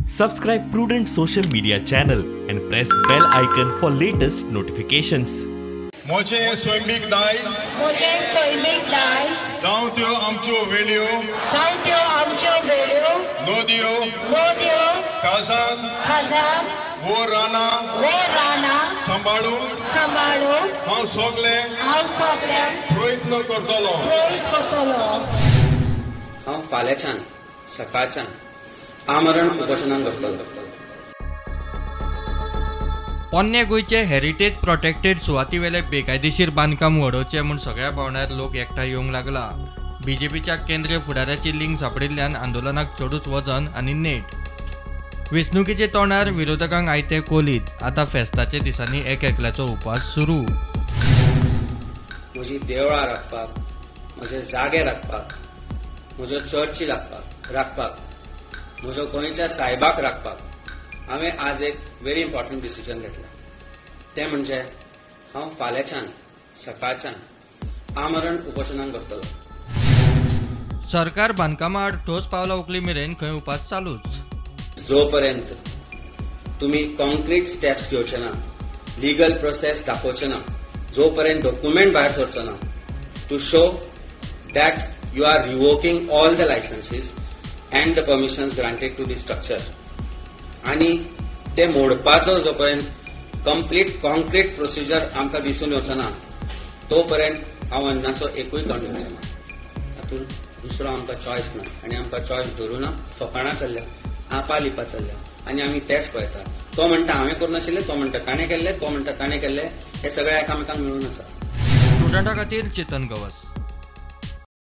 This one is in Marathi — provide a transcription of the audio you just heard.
Subscribe Prudent social media channel and press bell icon for latest notifications. मोचे सोयंबीक दायज जावं त्यो आमच्यो वेळ्यो नद्यो खाजान वो राना सांबाळून हांव सगळे प्रयत्न करतलो। हांव फाल्यांच्यान सकाळच्यान आमरण उपोशनाक बसतलो। पोन्ने गोंयचे हेरिटेज प्रोटेक्टेड सुवातीवेले बेकायदेशीर बांदकाम वडोवचे म्हूण सगळ्या पावंड्यार लोक एकठांय येवंक लागला। बीजेपीच्या केंद्रीय फुडाऱ्याची लिंक सापडिल्ल्यान आंदोलनाक चडूच वजन आनी नेट। वेंचणुकेचे तोंडार विरोधकांक आयते कोलीत आतां फेस्ताच्या दिसांनी एकल्याचो उपास सुरू। म्हजी देवळां राखपाक, म्हजे जागे राखपाक, म्हज्यो चर्ची राखपाक, म्हज्यो गोंयच्या सायबाक राखपाक हांवें आज एक व्हेरी इम्पॉर्टंट डिसिजन घेतलें। तें म्हणजे हांव फाल्यांच्यान सकाळच्यान आमरण उपोशनाक बसतलो। सरकार बांदकामा आड ठोस पावलां उखली मेरेन खंय उपास चालूच। जो पर्यंत तुमी कॉन्क्रीट स्टेप्स घेवचे ना, लिगल प्रोसेस दाखोवचे ना, जो पर्यंत डॉक्युमेंट भायर सरचो ना to show that you are revoking all the licences and the permissions granted to the structure आनी ते मोडपाचो जो पर्यंत कंप्लीट कॉन्क्रीट प्रोसिजर आमकां दिसून येवचो ना तो पर्यंत हांव अन्नाचो एकूय तोंड घेवचो ना। हातून दुसरो आमकां चॉयस ना आनी आमकां चॉयस धरूं ना। फकाणां चल्ल्या, आपा लिपा चल्ल्या आनी आमी तेच पळयता। तो म्हणटा हांवें करूनाशिल्लें, तो म्हणटा ताणें केल्लें, तो म्हणटा ताणें केल्लें, हे सगळें एकामेकांक मिळून आसा। स्टुडंटा खातीर चेतन गवस।